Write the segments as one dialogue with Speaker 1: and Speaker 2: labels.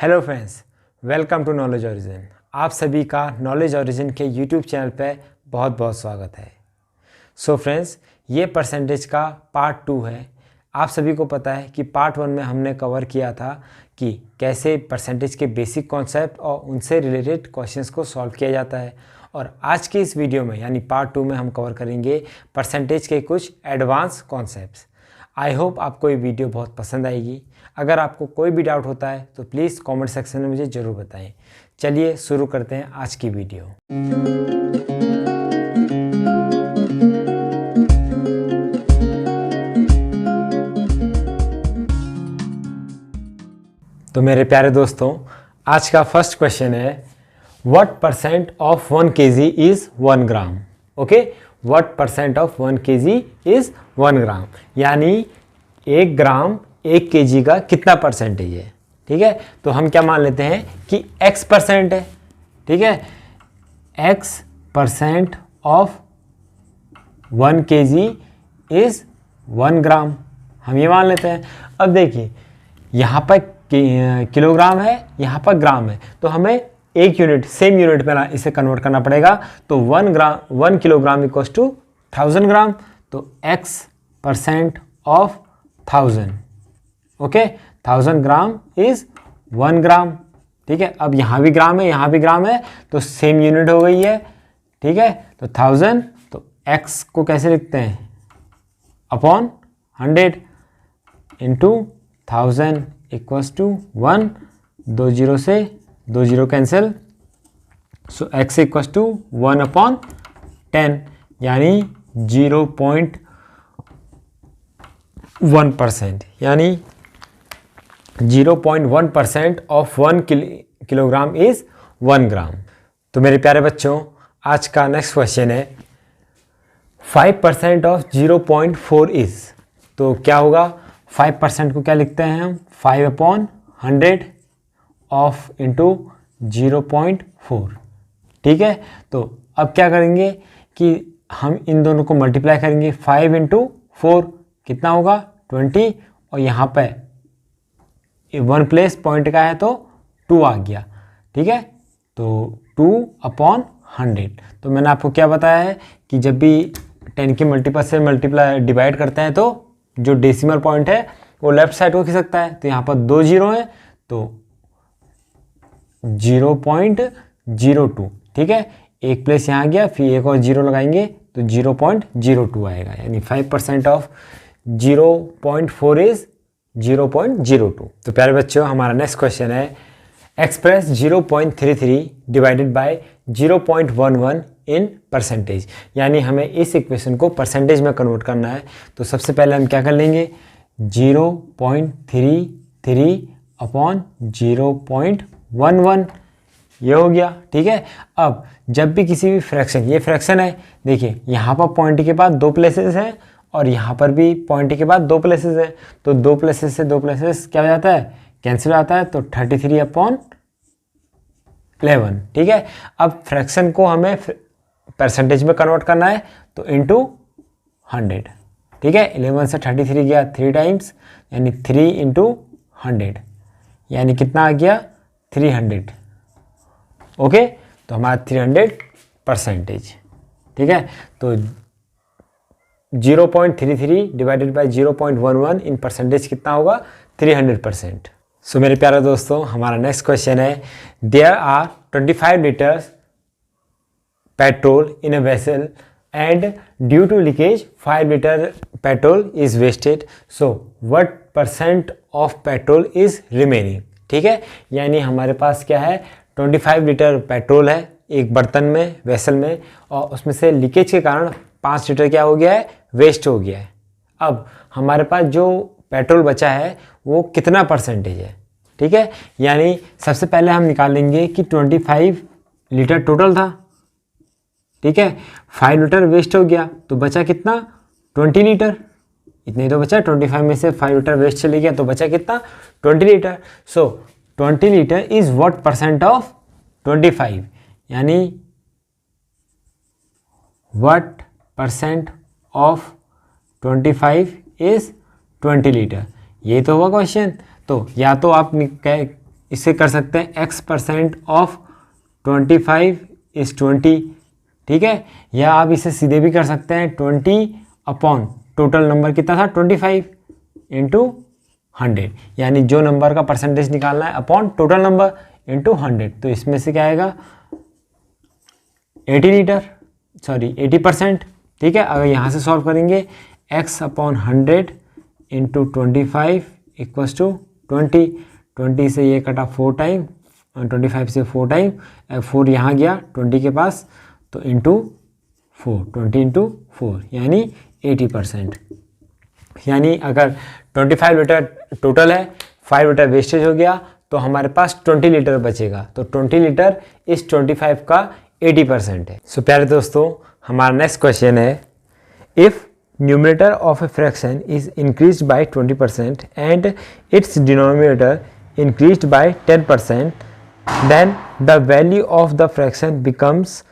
Speaker 1: Hello friends, welcome to knowledge origin. आप सभी का नॉलेज ओरिजिन के यूट्यूब चैनल पे बहुत बहुत स्वागत है। सो फ्रेंड्स, ये परसेंटेज का पार्ट 2 है। आप सभी को पता है कि पार्ट 1 में हमने कवर किया था कि कैसे परसेंटेज के बेसिक कॉन्सेप्ट और उनसे रिलेटेड क्वेश्चंस को सॉल्व किया जाता है। और आज के इस वीडियो में यानी पार्ट 2 में हम कवर करेंगे परसेंटेज के कुछ एडवांस कॉन्सेप्ट्स। आई होप आपको ये वीडियो बहुत पसंद आएगी। अगर आपको कोई भी डाउट होता है तो प्लीज़ कमेंट सेक्शन में मुझे ज़रूर बताएं। चलिए शुरू करते हैं आज की वीडियो। तो मेरे प्यारे दोस्तों, आज का फर्स्ट क्वेश्चन है what percent of 1 kg is 1 gram. Okay, what percent of 1 kg is 1 ग्राम, यानी 1 ग्राम 1 kg का कितना परसेंटेज है। ठीक है, तो हम क्या मान लेते हैं कि x परसेंट है। ठीक है, x percent of 1 kg is 1 ग्राम, हम ये मान लेते हैं। अब देखिए, यहाँ पर किलोग्राम है, यहाँ पर ग्राम है, तो हमें एक यूनिट सेम यूनिट में इसे कन्वर्ट करना पड़ेगा। तो 1 किलोग्राम इक्वल्स टू 1000 ग्राम। तो x percent of 1000, okay, 1000 gram is 1 ग्राम। ठीक है, अब यहाँ भी ग्राम है, यहाँ भी ग्राम है, तो सेम यूनिट हो गई है। ठीक है, तो 1000, तो x को कैसे लिखते हैं, upon 100 into 1000 equals to 1, 2 zero से 2 zero cancel, so x equals to 1 upon 10, यानी 0.1%, यानी 0.1% ऑफ 1 किलोग्राम इज 1 ग्राम। तो मेरे प्यारे बच्चों, आज का नेक्स्ट क्वेश्चन है 5% ऑफ 0.4 इज। तो क्या होगा, 5% को क्या लिखते हैं हम, 5 अपॉन 100 ऑफ इंटू 0.4। ठीक है, तो अब क्या करेंगे कि हम इन दोनों को मल्टीप्लाई करेंगे। 5 इंटू 4 कितना होगा, 20, और यहाँ पे 1 प्लेस पॉइंट का है तो 2 आ गया। ठीक है, तो 2 अपॉन 100। तो मैंने आपको क्या बताया है कि जब भी 10 के मल्टीपल से डिवाइड करते हैं तो जो डेसिमल पॉइंट है वो लेफ्ट साइड को खिसकता है। तो यहाँ पर 2 जीरो है, तो 0.02। ठीक है, एक प्लेस यहाँ गया, फिर एक और जीरो लगाएंगे तो 0.02 आएगा, यानी 5% ऑफ 0.4 इज 0.02। तो प्यारे बच्चों, हमारा नेक्स्ट क्वेश्चन है express 0.33 divided by 0.11 in percentage, यानी हमें इस इक्वेशन को परसेंटेज में कन्वर्ट करना है। तो सबसे पहले हम क्या कर लेंगे, 0.33 अपॉन 0.11, ये हो गया। ठीक है, अब जब भी किसी भी फ्रैक्शन, ये फ्रैक्शन है, देखिए यहाँ पर पॉइंट के बाद 2 प्लेसेस हैं और यहाँ पर भी पॉइंट के बाद 2 प्लेसेस है, तो 2 प्लेसेस से 2 प्लेसेस क्या हो जाता है, कैंसिल हो जाता है, तो 33 अपॉन 11। ठीक है, अब फ्रैक्शन को हमें परसेंटेज में कन्वर्ट करना है, तो इंटू 100। ठीक है, 11 से 33 गया 3 टाइम्स, यानी 3 इंटू 100, यानी कितना आ गया, 300। ओके, तो हमारा 300 परसेंटेज। ठीक है, तो 0.33 डिवाइडेड बाय 0.11 इन परसेंटेज कितना होगा, 300%। सो मेरे प्यारे दोस्तों, हमारा नेक्स्ट क्वेश्चन है there are 25 litres petrol in a vessel and due to leakage 5 litre petrol is wasted, so what percent of petrol is remaining. ठीक है, यानी हमारे पास क्या है, 25 लीटर पेट्रोल है एक बर्तन में, वेसल में, और उसमें से लीकेज के कारण 5 लीटर क्या हो गया है, वेस्ट हो गया है। अब हमारे पास जो पेट्रोल बचा है वो कितना परसेंटेज है। ठीक है, यानी सबसे पहले हम निकालेंगे कि 25 लीटर टोटल था। ठीक है, 5 लीटर वेस्ट हो गया, तो बचा कितना, 20 लीटर, इतने तो बचा। 25 में से 5 लीटर वेस्ट चले गया, तो बचा कितना, 20 litre. So 20 litre is what percent of 25, यानी what percent of 25 is 20 litre. ये तो हुआ क्वेश्चन। तो या तो आप इसे कर सकते हैं x% ऑफ 25 इज 20, ठीक है। या आप इसे सीधे भी कर सकते हैं 20 अपॉन टोटल नंबर कितना था 25 इंटू 100, यानी जो नंबर का परसेंटेज निकालना है अपॉन टोटल नंबर इंटू 100। तो इसमें से क्या आएगा 80%, ठीक है। अगर यहाँ से सॉल्व करेंगे x upon 100 into 25 equals to 20 से ये कटा 4 टाइम, 25 से 4 टाइम, 4 यहाँ गया 20 के पास, तो इंटू 4, 20 इंटू 4 यानी 80%। यानी अगर 25 लीटर टोटल है, 5 लीटर वेस्टेज हो गया, तो हमारे पास 20 लीटर बचेगा। तो 20 लीटर इस 25 का 80% है। सो प्यारे दोस्तों, हमारा नेक्स्ट क्वेश्चन है, if numerator of a fraction is increased by 20% and it's denominator increased by 10%, then the value of the fraction becomes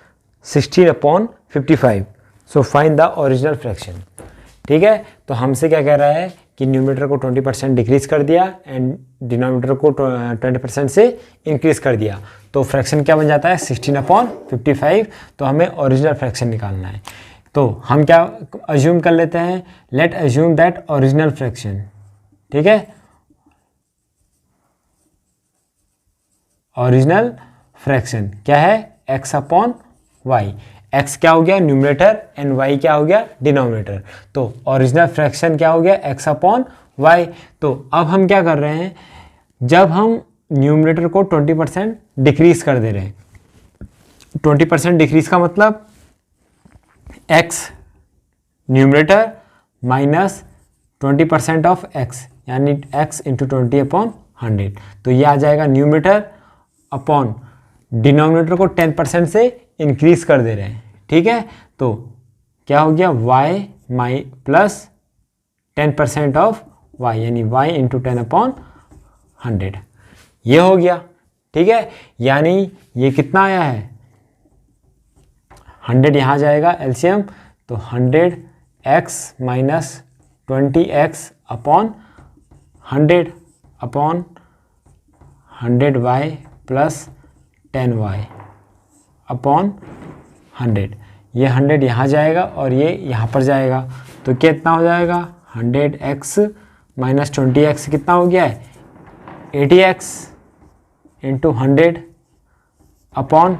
Speaker 1: 16/55. So find the original fraction. ठीक है, तो हमसे क्या कह रहा है कि न्यूमरेटर को 20% डिक्रीज कर दिया एंड डिनोमिनेटर को 20% से इंक्रीज कर दिया, तो फ्रैक्शन क्या बन जाता है 16/55। तो हमें ओरिजिनल फ्रैक्शन निकालना है। तो हम क्या अज्यूम कर लेते हैं, late assume that original fraction, ठीक है, ओरिजिनल फ्रैक्शन क्या है x अपॉन वाई। x क्या हो गया न्यूमरेटर एंड y क्या हो गया डिनोमिनेटर। तो ओरिजिनल फ्रैक्शन क्या हो गया x अपॉन वाई। तो अब हम क्या कर रहे हैं, जब हम न्यूमरेटर को 20% डिक्रीज कर दे रहे हैं, 20% डिक्रीज का मतलब x numerator minus 20% of x, यानी x इंटू 20/100। तो ये आ जाएगा न्यूमरेटर अपॉन डिनोमिनेटर को 10% से इंक्रीज कर दे रहे हैं, ठीक है। तो क्या हो गया y my plus 10% of y, यानी y इंटू 10/100, ये हो गया, ठीक है। यानी ये कितना आया है 100, यहाँ जाएगा एलसीएम, तो 100x minus 20x upon 100y plus 10y upon 100। ये 100 यहाँ जाएगा और ये यहाँ पर जाएगा, तो कितना हो जाएगा 100x माइनस 20x कितना हो गया है 80x into 100 upon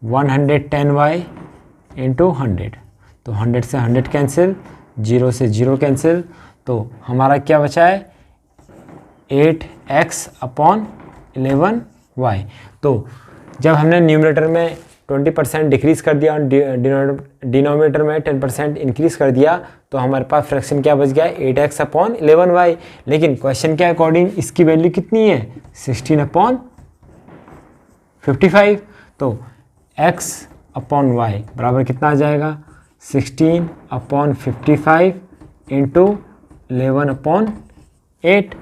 Speaker 1: 110y into 100। तो 100 से 100 कैंसिल, 0 से 0 कैंसिल, तो हमारा क्या बचा है 8x अपॉन 11y। तो जब हमने न्यूमरेटर में 20% डिक्रीज कर दिया और डिनोमिनेटर में 10% इंक्रीज कर दिया, तो हमारे पास फ्रैक्शन क्या बच गया 8x अपॉन 11y। लेकिन क्वेश्चन के अकॉर्डिंग इसकी वैल्यू कितनी है 16/55। तो x अपॉन y बराबर कितना आ जाएगा 16/55 इंटू 11/8।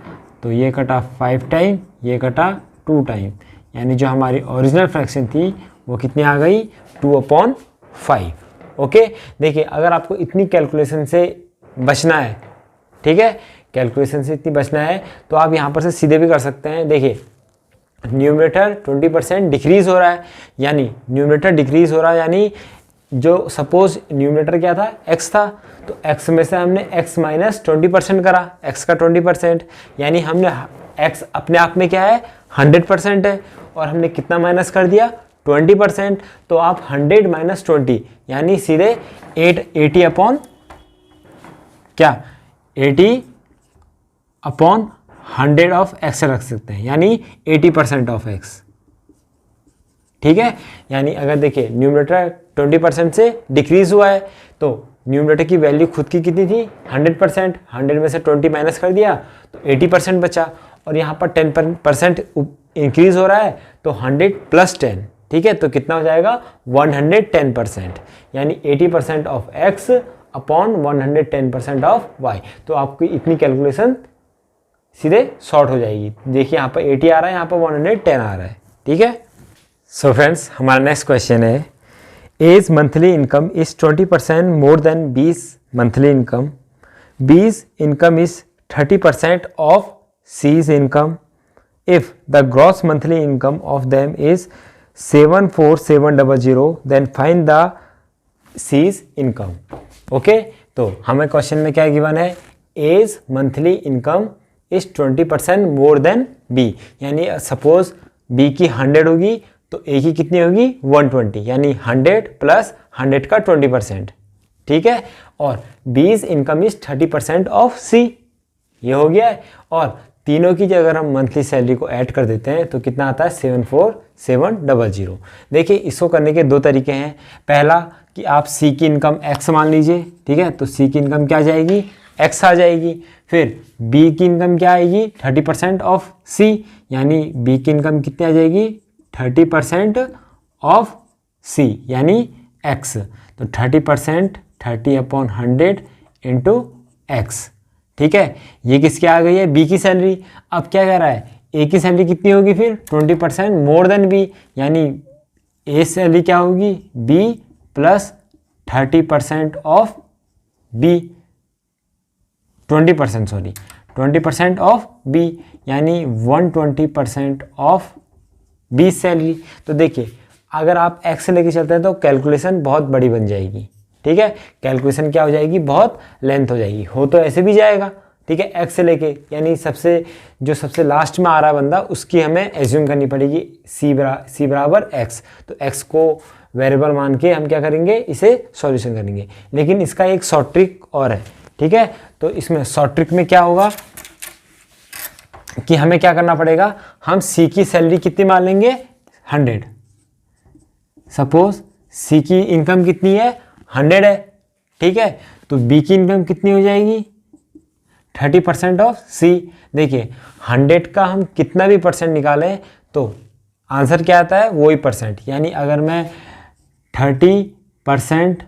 Speaker 1: तो ये कटा 5 टाइम, ये कटा 2 टाइम, यानी जो हमारी ओरिजिनल फ्रैक्शन थी वो कितनी आ गई 2/5। ओके, देखिए अगर आपको इतनी कैलकुलेशन से बचना है, ठीक है, कैलकुलेशन से इतनी बचना है, तो आप यहाँ पर से सीधे भी कर सकते हैं। देखिए न्यूमरेटर 20% डिक्रीज हो रहा है, यानी न्यूमरेटर डिक्रीज हो रहा है, यानी जो सपोज न्यूमरेटर क्या था x था, तो x में से हमने x माइनस 20% करा, x का 20%, यानी हमने x अपने आप में क्या है 100% है, और हमने कितना माइनस कर दिया 20%। तो आप 100 माइनस 20 यानी सीधे 80 अपॉन क्या 80 अपॉन 100 ऑफ x रख सकते हैं, यानी 80% ऑफ x, ठीक है। यानी अगर देखिए न्यूमरेटर 20% से डिक्रीज हुआ है, तो न्यूमरेटर की वैल्यू खुद की कितनी थी 100%, 100 में से 20 माइनस कर दिया तो 80% बचा, और यहाँ पर 10% इंक्रीज हो रहा है, तो 100 प्लस 10, ठीक है, तो कितना हो जाएगा 110%, यानी 80% of x upon 110% of y। तो आपकी इतनी कैलकुलेशन सीधे शॉर्ट हो जाएगी। देखिए यहाँ पर 80 आ रहा है, यहाँ पर 110 आ रहा है, ठीक है। सो फ्रेंड्स, हमारा नेक्स्ट क्वेश्चन है, A's monthly income is 20% more than B's monthly income, B's income is 30% of C's income, if the gross monthly income of them is 74700 then find the C's income. Okay, तो हमें question में क्या given है, A's monthly income is 20% more than B, यानी suppose B की 100 होगी तो ए की कितनी होगी 120, यानी 100 प्लस 100 का 20%, ठीक है। और बीज इनकम इज 30% ऑफ सी, ये हो गया है। और तीनों की जगह हम मंथली सैलरी को ऐड कर देते हैं तो कितना आता है 74700। देखिए इसको करने के दो तरीके हैं। पहला कि आप सी की इनकम एक्स मान लीजिए, ठीक है, तो सी की इनकम क्या जाएगी, एक्स आ जाएगी। फिर बी की इनकम क्या आएगी 30% ऑफ सी, यानी बी की इनकम कितनी आ जाएगी 30% ऑफ सी यानी एक्स, तो 30% 30/100 इंटू एक्स, ठीक है। ये किसकी आ गई है, बी की सैलरी। अब क्या कह रहा है, ए की सैलरी कितनी होगी फिर 20% मोर देन बी, यानी ए सैलरी क्या होगी B plus 30% of B, 20% of B, यानी 120% ऑफ बी सैलरी। तो देखिए अगर आप एक्स लेके चलते हैं तो कैलकुलेशन बहुत बड़ी बन जाएगी, ठीक है। कैलकुलेशन क्या हो जाएगी, बहुत लेंथ हो जाएगी। हो तो ऐसे भी जाएगा, ठीक है, एक्स से लेके, यानी सबसे लास्ट में आ रहा बंदा उसकी हमें एज्यूम करनी पड़ेगी सी बराबर एक्स। तो एक्स को वेरिएबल मान के हम क्या करेंगे, इसे सॉल्यूशन करेंगे। लेकिन इसका एक शॉर्ट ट्रिक और है, ठीक है। तो इसमें शॉर्ट ट्रिक में क्या होगा कि हमें क्या करना पड़ेगा, हम सी की सैलरी कितनी मान लेंगे 100। सपोज सी की इनकम कितनी है 100 है, ठीक है, तो बी की इनकम कितनी हो जाएगी 30% ऑफ सी। देखिए 100 का हम कितना भी परसेंट निकालें तो आंसर क्या आता है वही परसेंट, यानी अगर मैं 30%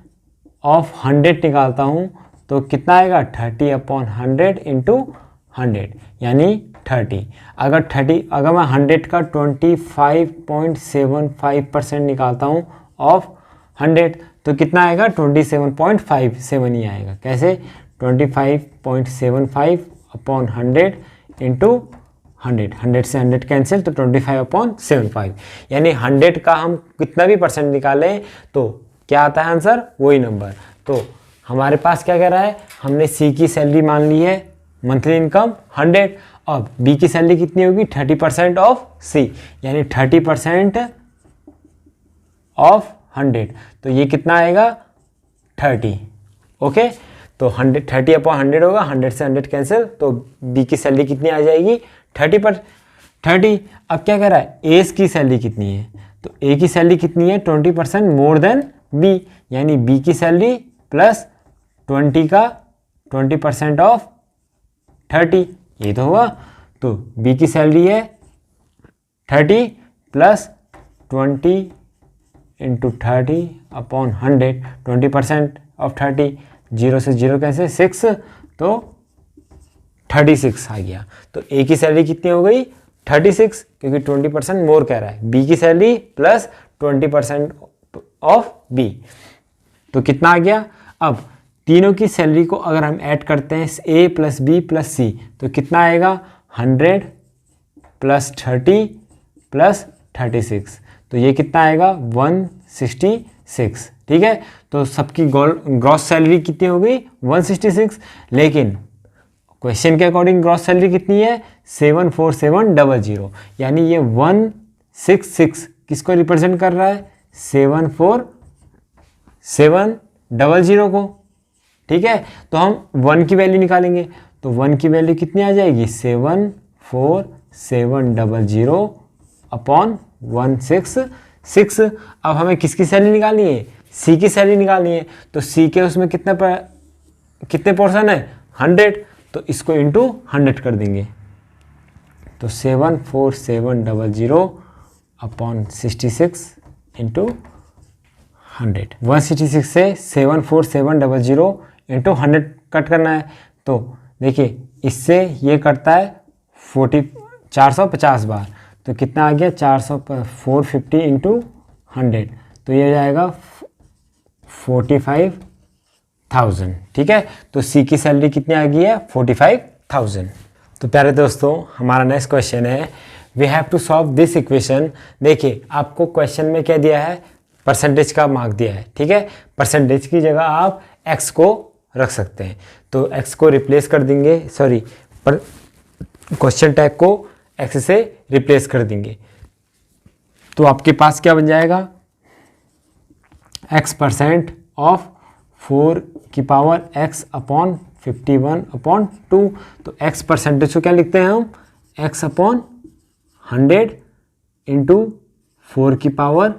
Speaker 1: ऑफ 100 निकालता हूँ तो कितना आएगा 30/100 इंटू 100 यानी 30। अगर मैं 100 का 25.75% निकालता हूँ ऑफ 100 तो कितना आएगा 27.57 ही आएगा। कैसे 25.75/100 इंटू 100 से 100 कैंसिल तो 25/75, यानी 100 का हम कितना भी परसेंट निकालें तो क्या आता है आंसर वही नंबर। तो हमारे पास क्या कह रहा है, हमने सी की सैलरी मान ली है मंथली इनकम 100, अब बी की सैलरी कितनी होगी 30% ऑफ सी, यानी 30% ऑफ 100, तो ये कितना आएगा 30। ओके, तो 30/100 होगा, 100 से 100 कैंसिल तो बी की सैलरी कितनी आ जाएगी 30। अब क्या कह रहा है ए की सैलरी कितनी है, तो ए की सैलरी कितनी है 20% मोर देन बी, यानी बी की सैलरी प्लस 20 का 20% ऑफ 30, ये तो हुआ। तो बी की सैलरी है 30 प्लस 20 इंटू 30/100, 20% ऑफ 30, 0 से 0 कैसे 6 तो 36 आ गया। तो ए की सैलरी कितनी हो गई 36, क्योंकि 20% मोर कह रहा है, बी की सैलरी प्लस 20% ऑफ बी, तो कितना आ गया। अब तीनों की सैलरी को अगर हम ऐड करते हैं ए प्लस बी प्लस सी तो कितना आएगा 100 प्लस 30 प्लस 36, तो ये कितना आएगा 166, ठीक है। तो सबकी ग्रॉस सैलरी कितनी हो गई 166, लेकिन क्वेश्चन के अकॉर्डिंग ग्रॉस सैलरी कितनी है 74700, यानी ये 166 किसको रिप्रेजेंट कर रहा है 74700 को, ठीक है। तो हम 1 की वैल्यू निकालेंगे, तो 1 की वैल्यू कितनी आ जाएगी 74700/166। अब हमें किसकी सैलरी निकालनी है सी की सैलरी निकालनी है, तो सी के उसमें कितने पोर्शन है 100, तो इसको इंटू 100 कर देंगे, तो 74700/66 इंटू 100, 166 से 74700 इंटू 100 कट करना है। तो देखिए इससे ये करता है 450 बार, तो कितना आ गया 450 इंटू 100, तो ये जाएगा 45,000, ठीक है। तो सी की सैलरी कितनी आ गई है 45,000। तो प्यारे दोस्तों हमारा नेक्स्ट क्वेश्चन है we have to solve this equation. देखिए आपको क्वेश्चन में क्या दिया है, परसेंटेज का मार्क दिया है, ठीक है। परसेंटेज की जगह आप x को रख सकते हैं, तो x को रिप्लेस कर देंगे, सॉरी क्वेश्चन टैग को x से रिप्लेस कर देंगे, तो आपके पास क्या बन जाएगा, x% ऑफ 4 की पावर x अपॉन 51/2। तो x परसेंटेज को क्या लिखते हैं हम, x अपॉन 100 इंटू 4 की पावर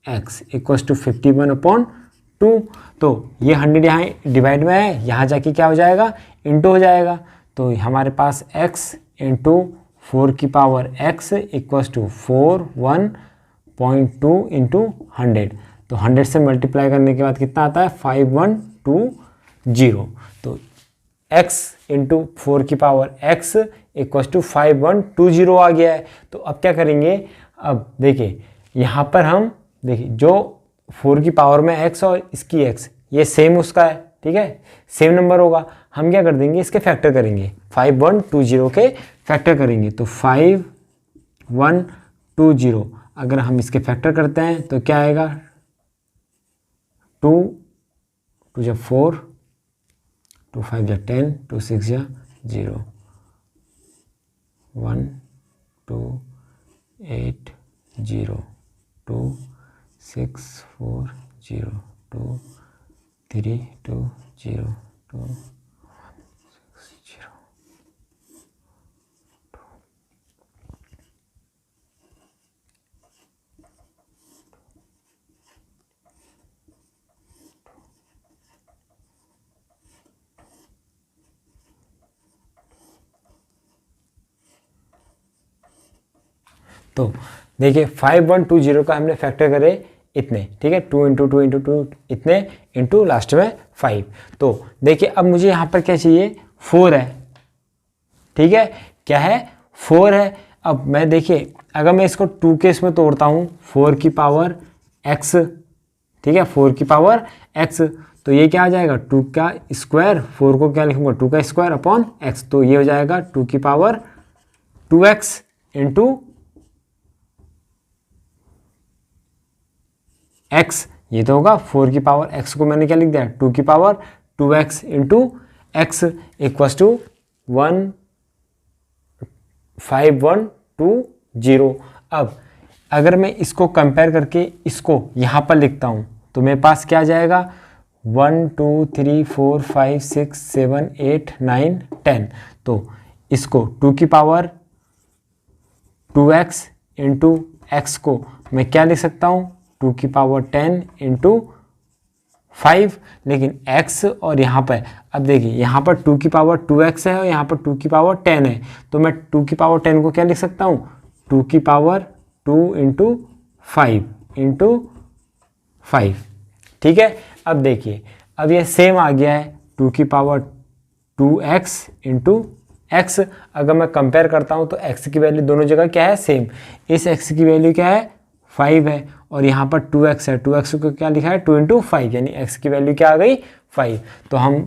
Speaker 1: x इक्वल्स टू 51/2। तो ये 100 यहाँ डिवाइड में है, यहाँ जाके क्या हो जाएगा, इंटू हो जाएगा। तो हमारे पास x इंटू 4 की power x equals to 41.2 into 100। तो 100 से मल्टीप्लाई करने के बाद कितना आता है, 5120। तो x इंटू 4 की पावर x इक्वल्स टू 5120 आ गया है। तो अब क्या करेंगे, अब देखिए यहाँ पर हम देखिए जो 4 की पावर में x और इसकी x ये सेम उसका है, ठीक है, सेम नंबर होगा। हम क्या कर देंगे, इसके फैक्टर करेंगे, 5120 के फैक्टर करेंगे। तो 5120 अगर हम इसके फैक्टर करते हैं तो क्या आएगा, 2 2 जब 4, 2 5 जब 10, 2 6 जब 0, 1 2 8 0 2 6 4 0 2 3 2 0 2 6 0। तो देखिए 5120 का हमने फैक्टर करे इतने, ठीक है, 2 इंटू 2 इंटू 2 इतने इंटू लास्ट में 5। तो देखिए अब मुझे यहाँ पर क्या चाहिए, 4 है, ठीक है, क्या है, 4 है। अब मैं देखिए अगर मैं इसको 2 के इसमें तोड़ता हूँ, 4 की पावर x, ठीक है, 4 की पावर x, तो ये क्या आ जाएगा, 2 का स्क्वायर, 4 को क्या लिखूंगा, 2 का स्क्वायर अपॉन x, तो ये हो जाएगा 2 की पावर 2x इंटू x, ये तो होगा 4 की पावर x को मैंने क्या लिख दिया, 2 की power 2x into x equals to 15120। अब अगर मैं इसको कंपेयर करके इसको यहाँ पर लिखता हूँ तो मेरे पास क्या आ जाएगा, 1 2 3 4 5 6 7 8 9 10। तो इसको 2 की पावर 2x इंटू x को मैं क्या लिख सकता हूँ, 2 की पावर 10 इंटू 5, लेकिन x और यहाँ पर अब देखिए यहाँ पर 2 की पावर 2x है और यहाँ पर 2 की पावर 10 है, तो मैं 2 की पावर 10 को क्या लिख सकता हूँ, 2 की पावर 2 इंटू 5 इंटू 5, ठीक है। अब देखिए अब ये सेम आ गया है, 2 की पावर 2x इंटू x। अगर मैं कंपेयर करता हूँ तो x की वैल्यू दोनों जगह क्या है, सेम। इस x की वैल्यू क्या है, 5 है, और यहाँ पर 2x है, 2x को क्या लिखा है, 2 इंटू 5, यानी x की वैल्यू क्या आ गई, 5। तो हम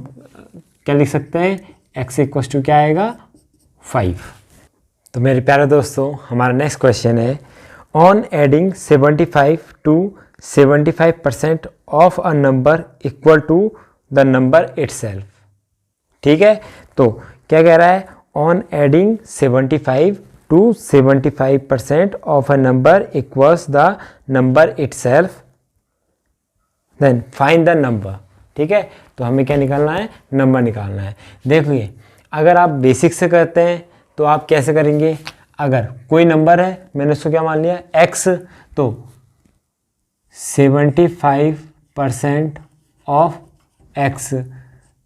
Speaker 1: क्या लिख सकते हैं, x इक्वल्स टू क्या आएगा, 5। तो मेरे प्यारे दोस्तों हमारा नेक्स्ट क्वेश्चन है, on adding 75 to 75% of a number equal to the number itself, ठीक है। तो क्या कह रहा है, on adding 75 to 75% of a number equals the number itself, then find the number, ठीक है। तो हमें क्या निकालना है, नंबर निकालना है। देखिए अगर आप बेसिक से करते हैं तो आप कैसे करेंगे, अगर कोई नंबर है, मैंने उसको क्या मान लिया x, तो 75% ऑफ x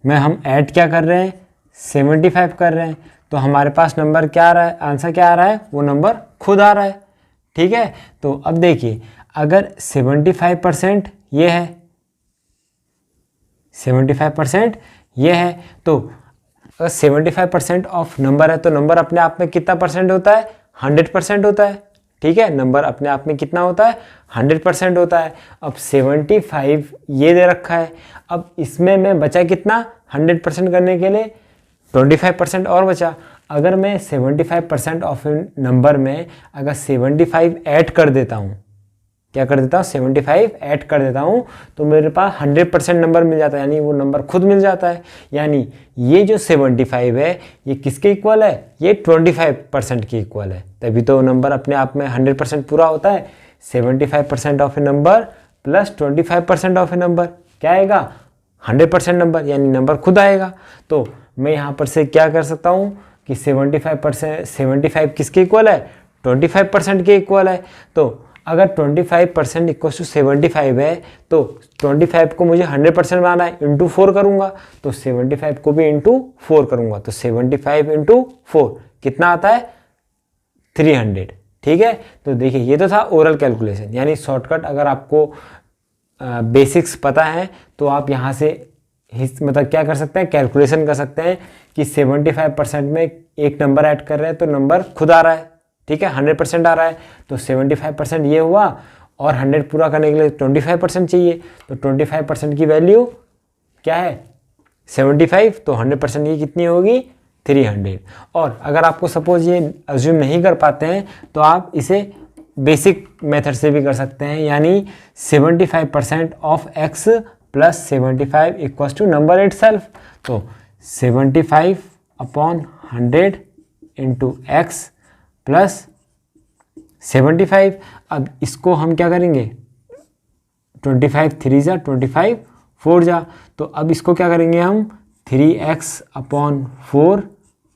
Speaker 1: में हम ऐड क्या कर रहे हैं, 75 कर रहे हैं, तो हमारे पास नंबर क्या आ रहा है, आंसर क्या आ रहा है, वो नंबर खुद आ रहा है, ठीक है। तो अब देखिए अगर 75% ये है, 75% ये है, तो अगर 75% ऑफ नंबर है तो नंबर अपने आप में कितना परसेंट होता है, 100% होता है, ठीक है। नंबर अपने आप में कितना होता है, 100% होता है। अब 75 ये दे रखा है, अब इसमें मैं बचा कितना, 100% करने के लिए 25% और बचा। अगर मैं 75% ऑफ नंबर में अगर 75 ऐड कर देता हूँ, क्या कर देता हूँ, 75 ऐड कर देता हूँ, तो मेरे पास 100% नंबर मिल जाता है, यानी वो नंबर खुद मिल जाता है। यानी ये जो 75 है ये किसके इक्वल है, ये 25% के इक्वल है, तभी तो नंबर अपने आप में 100% पूरा होता है। 75% of A number plus 25% of A number क्या आएगा, 100% नंबर, यानी नंबर खुद आएगा। तो मैं यहाँ पर से क्या कर सकता हूँ कि 75 किसके इक्वल है, 25% के इक्वल है। तो अगर 25% इक्वल टू 75 है तो 25 को मुझे 100% बनाना है, इंटू 4 करूँगा, तो 75 को भी इंटू 4 करूँगा, तो 75 इंटू 4 कितना आता है, 300। ठीक है, तो देखिए ये तो था ओरल कैलकुलेशन, यानी शॉर्टकट। अगर आपको बेसिक्स पता है तो आप यहाँ से मतलब क्या कर सकते हैं, कैलकुलेशन कर सकते हैं कि 75% में एक नंबर ऐड कर रहे हैं तो नंबर खुद आ रहा है। ठीक है, 100% आ रहा है, तो 75% ये हुआ, और 100 पूरा करने के लिए 25% चाहिए, तो 25% की वैल्यू क्या है, 75, तो 100% ये कितनी होगी, 300। और अगर आपको सपोज ये अज्यूम नहीं कर पाते हैं तो आप इसे बेसिक मेथड से भी कर सकते हैं, यानी 75% of x plus 75 equals to number itself. तो 75/100 इंटू एक्स प्लस 75। अब इसको हम क्या करेंगे, 25 3 जा 25 4 जा, तो अब इसको क्या करेंगे हम, 3x/4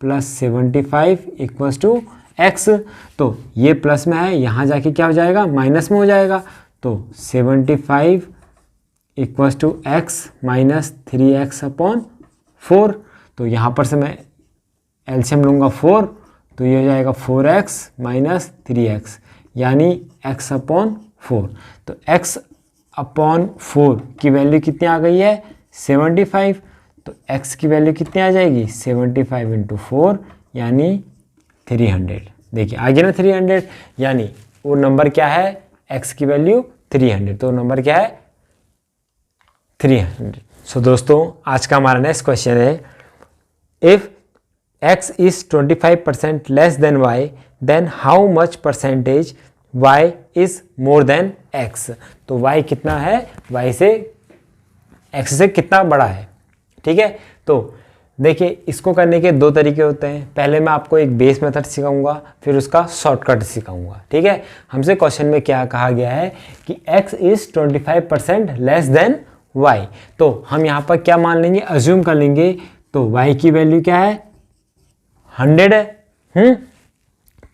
Speaker 1: plus 75 equals to x। तो ये प्लस में है, यहाँ जाके क्या हो जाएगा, माइनस में हो जाएगा, तो 75 equals to x minus 3x/4। तो यहाँ पर से मैं एलसीएम लूँगा 4, तो ये हो जाएगा 4x माइनस 3x, यानी x/4। तो x/4 की वैल्यू कितनी आ गई है, 75। तो x की वैल्यू कितनी आ जाएगी, 75 इंटू 4 यानी 300। देखिए आ गया ना 300, यानी वो नंबर क्या है, x की वैल्यू 300, तो नंबर क्या है, 300। सो दोस्तों आज का हमारा नेक्स्ट क्वेश्चन है, if x is 25% less than y, then how much percentage y is more than x। तो y कितना है, y से x से कितना बड़ा है। ठीक है, तो देखिए इसको करने के दो तरीके होते हैं। पहले मैं आपको एक बेस मेथड सिखाऊंगा, फिर उसका शॉर्टकट सिखाऊंगा। ठीक है, हमसे क्वेश्चन में क्या कहा गया है कि x is 25% less than y, तो हम यहाँ पर क्या मान लेंगे, अज्यूम कर लेंगे, तो y की वैल्यू क्या है, 100 है।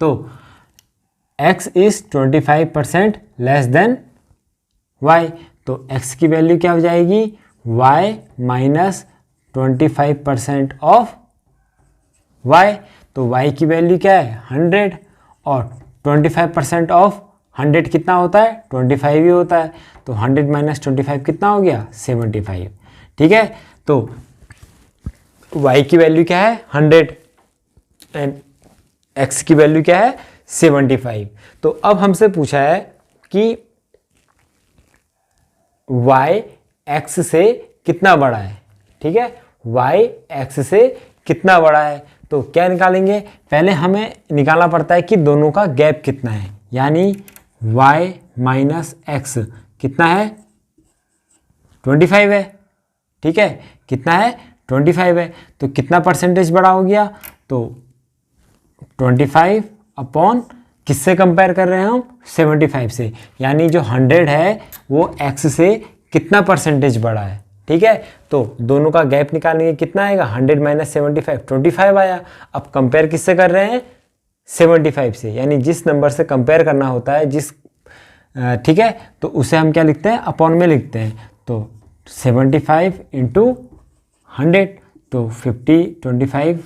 Speaker 1: तो x is 25% less than y, तो x की वैल्यू क्या हो जाएगी, y माइनस 25% ऑफ y। तो y की वैल्यू क्या है, 100, और 25% ऑफ 100 कितना होता है, 25 ही होता है, तो 100 माइनस 25 कितना हो गया, 75। ठीक है, तो y की वैल्यू क्या है, 100 एंड x की वैल्यू क्या है, 75। तो अब हमसे पूछा है कि y x से कितना बड़ा है। ठीक है, y x से कितना बड़ा है, तो क्या निकालेंगे, पहले हमें निकालना पड़ता है कि दोनों का गैप कितना है, यानी y माइनस एक्स कितना है, 25 है। ठीक है, कितना है, 25 है, तो कितना परसेंटेज बड़ा हो गया, तो 25 अपॉन किससे कंपेयर कर रहे हैं हम, 75 से, यानी जो 100 है वो x से कितना परसेंटेज बड़ा है। ठीक है, तो दोनों का गैप निकालेंगे, कितना आएगा, 100 माइनस 75 25 आया। अब कंपेयर किससे कर रहे हैं, 75 से, यानी जिस नंबर से कंपेयर करना होता है जिस ठीक है, तो उसे हम क्या लिखते हैं, अपॉन में लिखते हैं। तो 75 इंटू 100, तो 50 25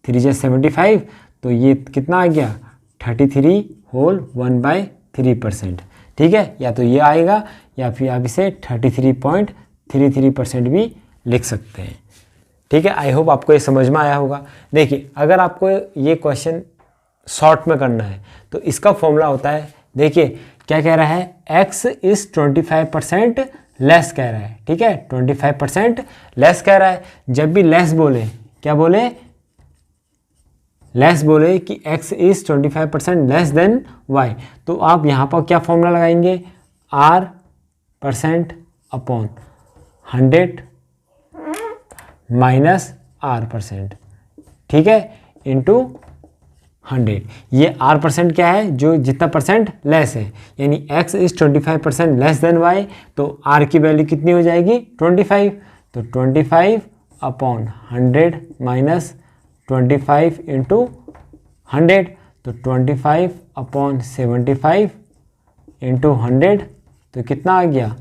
Speaker 1: 3 जा 75, तो ये कितना आ गया, 33 होल 1/3%। ठीक है, या तो ये आएगा या फिर आप इसे 33.33% भी लिख सकते हैं। ठीक है, आई होप आपको ये समझ में आया होगा। देखिए अगर आपको ये क्वेश्चन शॉर्ट में करना है तो इसका फॉर्मूला होता है, देखिए क्या कह रहा है, x इज 25% लेस कह रहा है। ठीक है, 25% लेस कह रहा है। जब भी लेस बोले, क्या बोले, लेस बोले कि x is 25% less than y, तो आप यहाँ पर क्या फॉर्मूला लगाएंगे, r% अपॉन 100 माइनस r%, ठीक है, इंटू 100। ये r% क्या है, जो जितना परसेंट लेस है, यानी x is 25% less than y, तो r की वैल्यू कितनी हो जाएगी 25, तो 25 अपॉन 100 माइनस 25 इंटू 100, तो 25 अपॉन 75 इंटू 100, तो कितना आ गया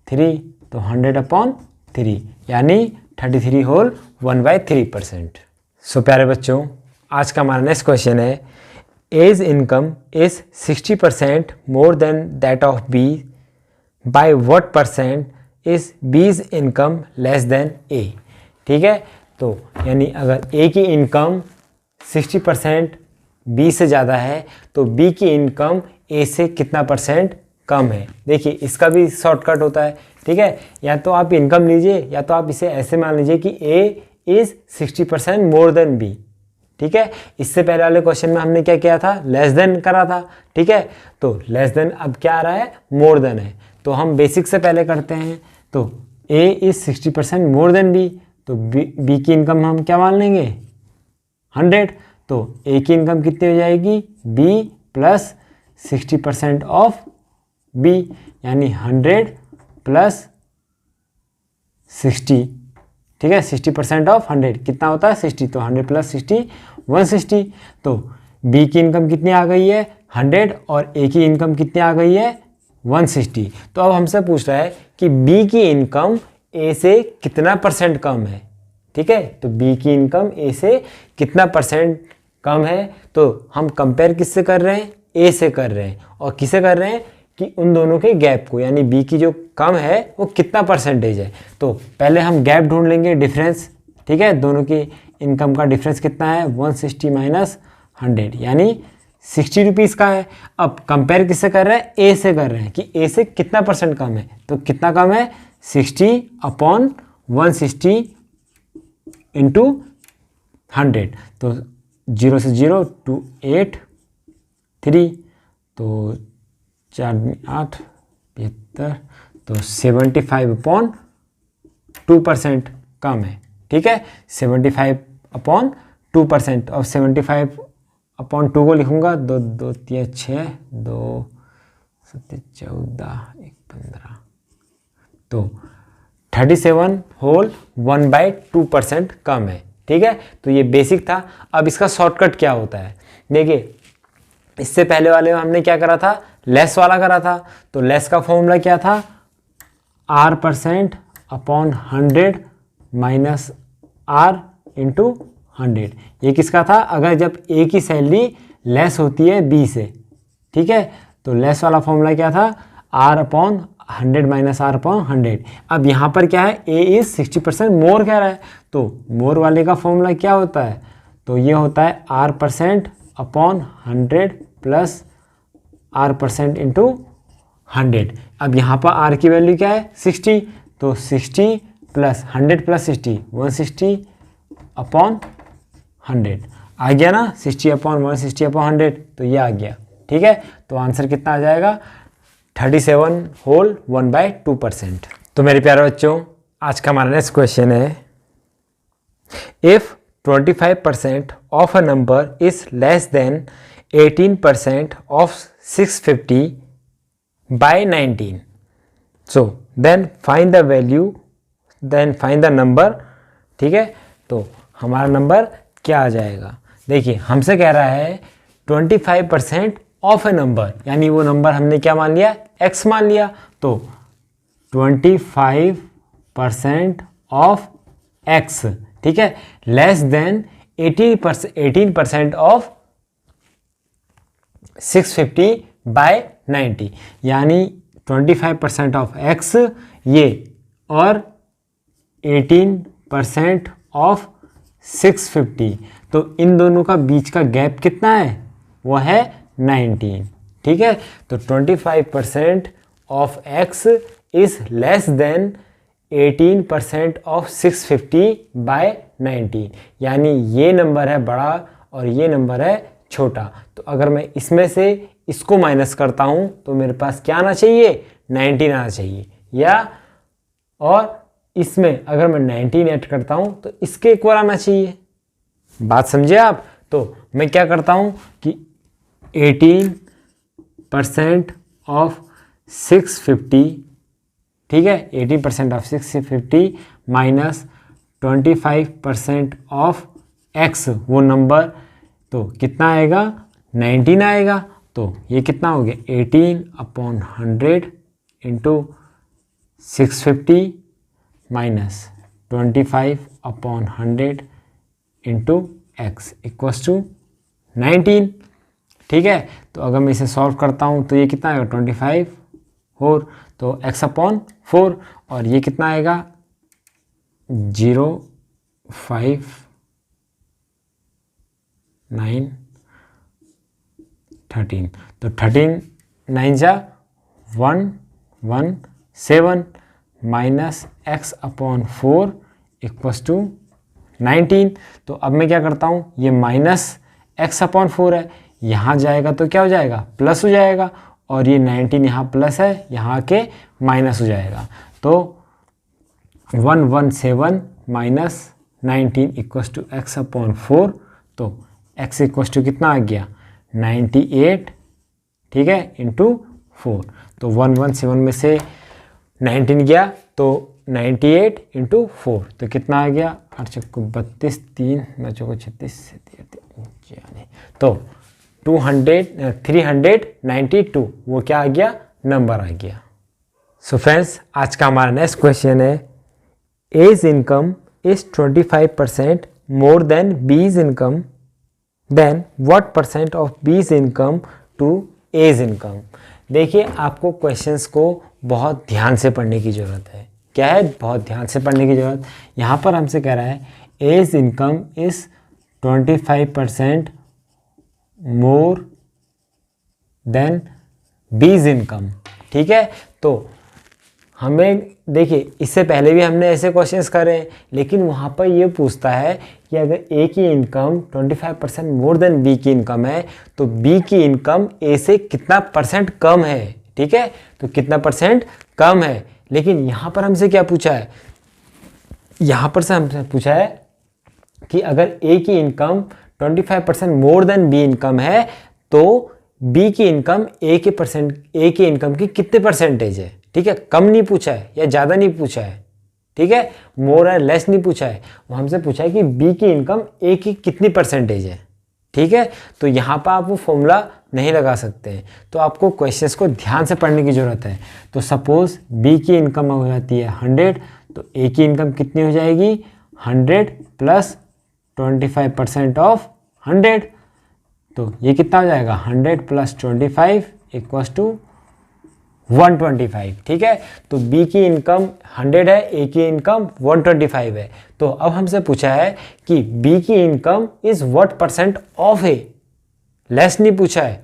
Speaker 1: 3, तो 100 अपॉन 3 यानी 33 होल 1/3%। सो प्यारे बच्चों, आज का हमारा नेक्स्ट क्वेश्चन है, A's income is 60% more than that of B, by what percent is B's income less than A. ठीक है, तो यानी अगर ए की इनकम 60% बी से ज़्यादा है तो बी की इनकम ए से कितना परसेंट कम है। देखिए इसका भी शॉर्टकट होता है, ठीक है, या तो आप इनकम लीजिए या तो आप इसे ऐसे मान लीजिए कि A is 60% more than B. ठीक है, इससे पहले वाले क्वेश्चन में हमने क्या किया था, लेस देन करा था। ठीक है, तो लेस देन अब क्या आ रहा है, मोर देन है, तो हम बेसिक से पहले करते हैं। तो A is 60% more than B, तो बी की इनकम हम क्या मान लेंगे 100, तो ए की इनकम कितनी हो जाएगी बी प्लस 60% ऑफ बी, यानी 100 प्लस 60। ठीक है, 60% ऑफ 100 कितना होता है 60, तो 100 प्लस 60 160। तो बी की इनकम कितनी आ गई है 100 और ए की इनकम कितनी आ गई है 160। तो अब हमसे पूछ रहा है कि बी की इनकम ए से कितना परसेंट कम है। ठीक है, तो बी की इनकम ए से कितना परसेंट कम है, तो हम कंपेयर किससे कर रहे हैं, ए से कर रहे हैं, और किसे कर रहे हैं कि उन दोनों के गैप को, यानी बी की जो कम है वो कितना परसेंटेज है। तो पहले हम गैप ढूंढ लेंगे, डिफरेंस। ठीक है, दोनों की इनकम का डिफरेंस कितना है 160 माइनस 100, यानी 60 रुपीज़ का है। अब कंपेयर किससे कर रहे हैं, ए से कर रहे हैं कि ए से कितना परसेंट कम है, तो कितना कम है 60 अपॉन 160 इंटू 100, तो 0 से 0 2 8 3, तो 4 8 75, तो 75 अपॉन 2% कम है। ठीक है, 75 अपॉन 2%, और 75 अपॉन 2 को लिखूंगा 2 2 3 6 2 7 14 1 15, तो 37 होल 1/2% कम है। ठीक है, तो ये बेसिक था। अब इसका शॉर्टकट क्या होता है, देखिए इससे पहले वाले में हमने क्या करा था, लेस वाला करा था, तो लेस का फॉर्मूला क्या था r% upon 100 minus r into 100। ये किसका था, अगर जब ए की सैलरी लेस होती है बी से। ठीक है, तो लेस वाला फॉर्मूला क्या था r upon 100 minus r upon 100। अब यहाँ पर क्या है, a इज़ 60% मोर कह रहा है, तो मोर वाले का फॉर्मूला क्या होता है, तो ये होता है r% upon 100 plus r% into 100। अब यहाँ पर r की वैल्यू क्या है 60, तो 60 प्लस 100 प्लस 60 160 अपॉन 100 आ गया ना, 60 अपॉन 160 अपॉन 100, तो ये आ गया। ठीक है, तो आंसर कितना आ जाएगा 37 होल 1/2%। तो मेरे प्यारे बच्चों, आज का हमारा नेक्स्ट क्वेश्चन है, if 25% of a number is less than 18% of 650 by 19, so then find the value, then find the number. ठीक है, तो हमारा नंबर क्या आ जाएगा, देखिए हमसे कह रहा है 25% ऑफ ए नंबर, यानी वो नंबर हमने क्या मान लिया x मान लिया, तो 25% ऑफ x। ठीक है, लेस देन 18% ऑफ 650 बाय 90, यानी 25% ऑफ x ये, और 18% ऑफ 650, तो इन दोनों का बीच का गैप कितना है, वो है 19। ठीक है, तो 25% of x is less than 18% of 650 by 19, यानी ये नंबर है बड़ा और ये नंबर है छोटा। तो अगर मैं इसमें से इसको माइनस करता हूँ तो मेरे पास क्या आना चाहिए, 19 आना चाहिए, या और इसमें अगर मैं 19 ऐड करता हूँ तो इसके इक्वल आना चाहिए। बात समझे आप? तो मैं क्या करता हूँ कि 18% ऑफ 650, ठीक है, 18% ऑफ 650 माइनस 25% ऑफ x, वो नंबर, तो कितना आएगा, 19 आएगा। तो ये कितना हो गया, 18/100 into 650 minus 25/100 into x equals to 19, ठीक है। तो अगर मैं इसे सॉल्व करता हूँ तो ये कितना आएगा, 25 और तो x/4, और ये कितना आएगा 0.593, तो 13 9 जा 117 माइनस x/4 इक्वल्स टू 19। तो अब मैं क्या करता हूँ, ये माइनस x/4 है, यहाँ जाएगा तो क्या हो जाएगा, प्लस हो जाएगा, और ये 19 यहाँ प्लस है, यहाँ के माइनस हो जाएगा। तो 117 माइनस 19 इक्वल्स टू x/4, तो x इक्वल्स टू कितना आ गया, 98, ठीक है, इंटू 4। तो 117 में से 19 गया तो 98 इंटू 4, तो कितना आ गया, 8 को 32, 3 बच्चों को 36, तो 392 वो क्या आ गया, नंबर आ गया। सो फ्रेंड्स, आज का हमारा नेक्स्ट क्वेश्चन है, A's income is 25% more than B's income, then what percent of B's income to A's income? देखिए, आपको क्वेश्चंस को बहुत ध्यान से पढ़ने की ज़रूरत है। क्या है, बहुत ध्यान से पढ़ने की ज़रूरत। यहाँ पर हमसे कह रहा है A's income is 25% more than B's income, ठीक है। तो हमें देखिए, इससे पहले भी हमने ऐसे क्वेश्चंस करे हैं, लेकिन वहाँ पर ये पूछता है कि अगर ए की इनकम 25% मोर देन बी की इनकम है तो बी की इनकम ए से कितना परसेंट कम है, ठीक है, तो कितना परसेंट कम है। लेकिन यहाँ पर हमसे क्या पूछा है, यहाँ पर से हमसे पूछा है कि अगर ए की income 25% more than be income है तो बी की इनकम ए की इनकम की कितने परसेंटेज है, ठीक है। कम नहीं पूछा है या ज़्यादा नहीं पूछा है, ठीक है, मोर और लेस नहीं पूछा है, वो हमसे पूछा है कि बी की इनकम ए की कितनी परसेंटेज है, ठीक है। तो यहाँ पर आप वो फॉर्मूला नहीं लगा सकते हैं, तो आपको क्वेश्चंस को ध्यान से पढ़ने की ज़रूरत है। तो सपोज बी की इनकम हो जाती है 100, तो ए की इनकम कितनी हो जाएगी, 100 प्लस 25% ऑफ 100, तो ये कितना हो जाएगा, 100 प्लस 25 इक्वल्स टू 125, ठीक है। तो बी की इनकम 100 है, ए की इनकम 125 है। तो अब हमसे पूछा है कि बी की income is what percent of A, less नहीं पूछा है,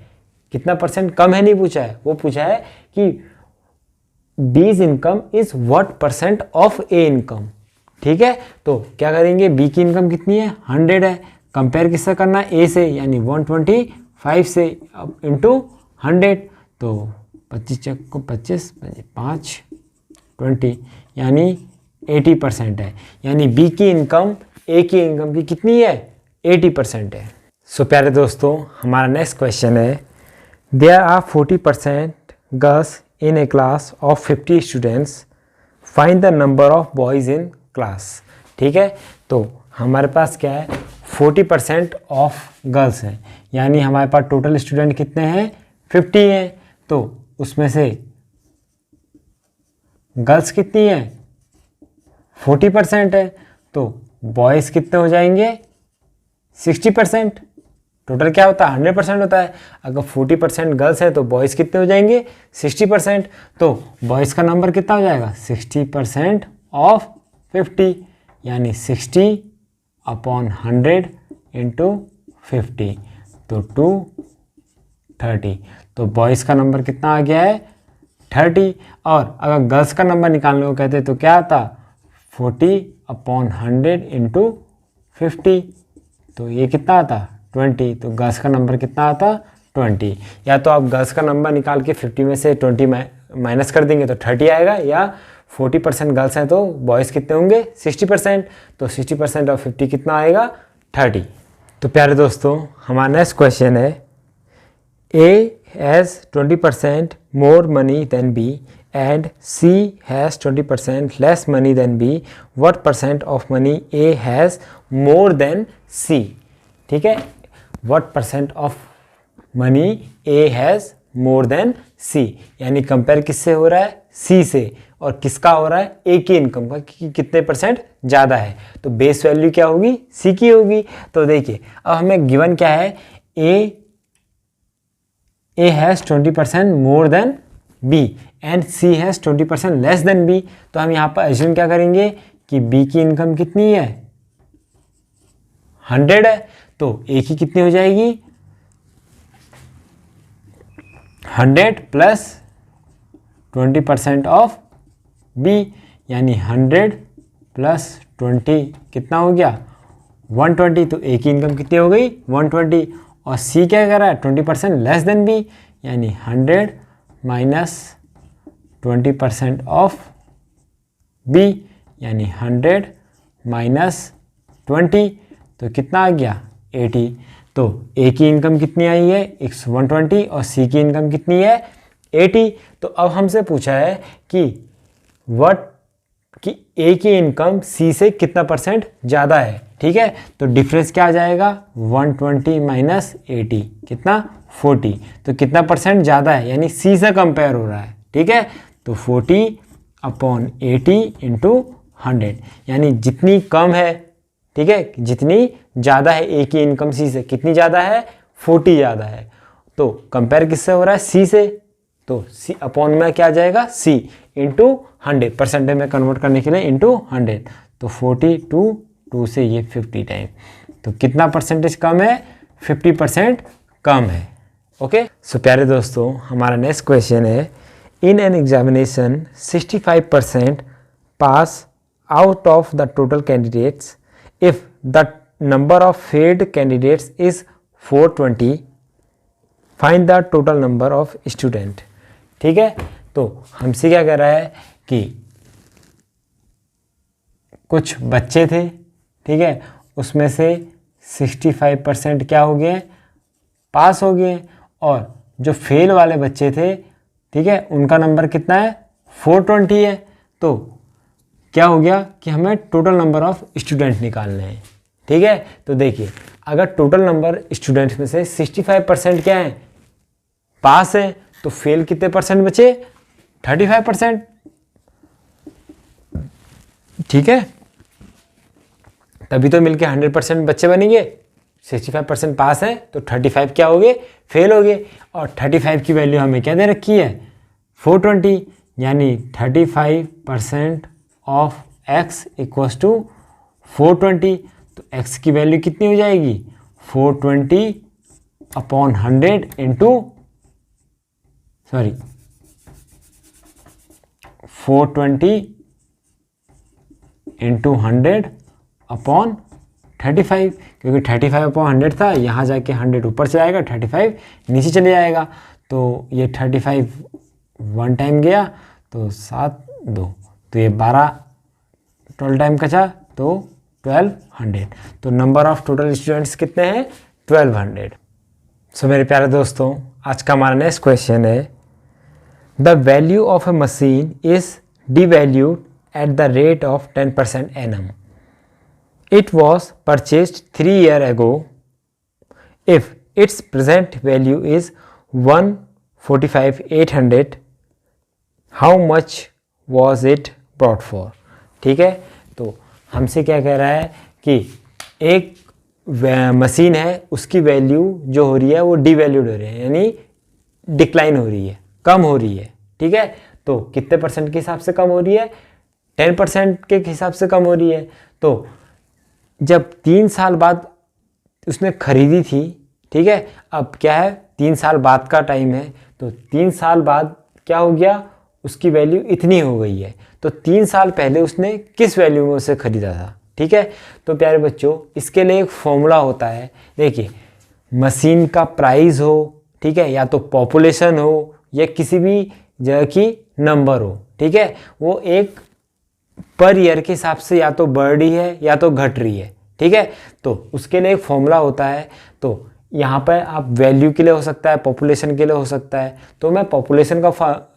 Speaker 1: कितना परसेंट कम है नहीं पूछा है, वो पूछा है कि बीज income is what percent of A income, ठीक है। तो क्या करेंगे, बी की इनकम कितनी है, 100 है, कंपेयर किससे करना है, ए से, यानी 125 से इंटू 100, तो 25 चक को 25, 5 20, यानी 80% है, यानी बी की इनकम ए की इनकम की कितनी है, 80% है। सो प्यारे दोस्तों, हमारा नेक्स्ट क्वेश्चन है, there are 40% girls in a class of 50 students, find the number of boys in class, ठीक है। तो हमारे पास क्या है, 40% ऑफ गर्ल्स हैं, यानी हमारे पास टोटल स्टूडेंट कितने हैं, 50 हैं, तो उसमें से गर्ल्स कितनी है, 40% है, तो बॉयज़ कितने हो जाएंगे, 60%। टोटल क्या होता है, 100% होता है। अगर 40% गर्ल्स है तो बॉयज़ कितने हो जाएंगे, 60%। तो बॉयज़ का नंबर कितना हो जाएगा, 60% ऑफ 50, यानी 60/100 इंटू 50, तो 230। तो बॉयज़ का नंबर कितना आ गया है, 30। और अगर गर्ल्स का नंबर निकालने को कहते तो क्या आता, 40/100 इंटू 50, तो ये कितना आता, 20, तो गर्ल्स का नंबर कितना आता 20। या तो आप गर्ल्स का नंबर निकाल के 50 में से 20 माइनस कर देंगे तो 30 आएगा, या 40% गर्ल्स हैं तो बॉयज़ कितने होंगे 60%, तो 60% ऑफ 50 कितना आएगा 30। तो प्यारे दोस्तों हमारा नेक्स्ट क्वेश्चन है A has 20% more money than B and C has 20% less money than B. What percent of money A has more than C? ठीक है, what percent of money A has more than C, यानी compare किससे हो रहा है C से, और किसका हो रहा है A की इनकम का कि कितने परसेंट ज़्यादा है, तो बेस वैल्यू क्या होगी C की होगी। तो देखिए अब हमें गिवन क्या है, A has 20% more than B and C has 20% less than B। तो हम यहाँ पर एज्यूम क्या करेंगे कि B की इनकम कितनी है 100 है, तो A की कितनी हो जाएगी 100 प्लस 20% ऑफ B, यानी 100 प्लस 20 कितना हो गया 120। तो A की इनकम कितनी हो गई 120, और C क्या कर रहा है 20% लेस देन B, यानी 100 माइनस 20% ऑफ B, यानी 100 माइनस 20, तो कितना आ गया 80। तो A की इनकम कितनी आई है 120 और C की इनकम कितनी है 80। तो अब हमसे पूछा है कि A की इनकम C से कितना परसेंट ज़्यादा है, ठीक है। तो डिफरेंस क्या आ जाएगा 120 माइनस 80 कितना 40, तो कितना परसेंट ज़्यादा है, यानी C से कंपेयर हो रहा है, ठीक है। तो 40 अपॉन 80 इंटू 100, यानी जितनी कम है, ठीक है, जितनी ज़्यादा है A की इनकम C से, कितनी ज़्यादा है 40 ज़्यादा है। तो कंपेयर किससे हो रहा है C से, तो C अपॉन में क्या आ जाएगा C इंटू 100, परसेंटेज में कन्वर्ट करने के लिए इंटू 100, तो 40 2 से ये 50 टाइम, तो कितना परसेंटेज कम है 50% कम है। ओके, सो प्यारे दोस्तों हमारा नेक्स्ट क्वेश्चन है, in an examination 65% pass out of the total candidates, if the number of failed candidates is 420, find the total number of student. ठीक है, तो हमसे क्या कह रहा है कि कुछ बच्चे थे, ठीक है, उसमें से 65% क्या हो गए पास हो गए, और जो फेल वाले बच्चे थे, ठीक है, उनका नंबर कितना है 420 है। तो क्या हो गया कि हमें टोटल नंबर ऑफ स्टूडेंट निकालने हैं, ठीक है। तो देखिए अगर टोटल नंबर स्टूडेंट्स में से 65% क्या है पास है, तो फेल कितने परसेंट बचे 35%, ठीक है, तभी तो मिलके 100% बच्चे बनेंगे। 65% पास है तो 35 क्या हो गए फेल हो गए, और 35 की वैल्यू हमें क्या दे रखी है 420, यानी 35% ऑफ x इक्वल्स टू 420। तो x की वैल्यू कितनी हो जाएगी 420 अपॉन 100 इंटू 420 इंटू 100 अपॉन 35, क्योंकि 35 अपॉन 100 था, यहाँ जाके 100 ऊपर से आएगा 35 नीचे चले जाएगा, तो ये 35 1 टाइम गया तो 7 2, तो ये 12 12 टाइम कचा तो 1200। तो नंबर ऑफ टोटल स्टूडेंट्स कितने हैं 1200। सो मेरे प्यारे दोस्तों आज का हमारा नेक्स्ट क्वेश्चन है, the value of a machine is devalued at the rate of 10% annum. It was purchased 3 years ago. If its present value is 145,800, how much was it bought for? ठीक है, तो हमसे क्या कह रहा है कि एक मशीन है, उसकी वैल्यू जो हो रही है वो डिवैल्यूड हो रही है, यानी डिक्लाइन हो रही है, कम हो रही है, ठीक है। तो कितने परसेंट के हिसाब से कम हो रही है 10% के हिसाब से कम हो रही है। तो जब 3 साल बाद उसने खरीदी थी, ठीक है, अब क्या है 3 साल बाद का टाइम है, तो 3 साल बाद क्या हो गया उसकी वैल्यू इतनी हो गई है। तो 3 साल पहले उसने किस वैल्यू में उसे ख़रीदा था, ठीक है। तो प्यारे बच्चों इसके लिए एक फॉर्मूला होता है, देखिए मशीन का प्राइस हो, ठीक है, या तो पॉपुलेशन हो, या किसी भी जगह की नंबर हो, ठीक है, वो एक पर ईयर के हिसाब से या तो बढ़ रही है या तो घट रही है, ठीक है। तो उसके लिए एक फॉर्मूला होता है। तो यहाँ पर आप वैल्यू के लिए हो सकता है, पॉपुलेशन के लिए हो सकता है। तो मैं पॉपुलेशन का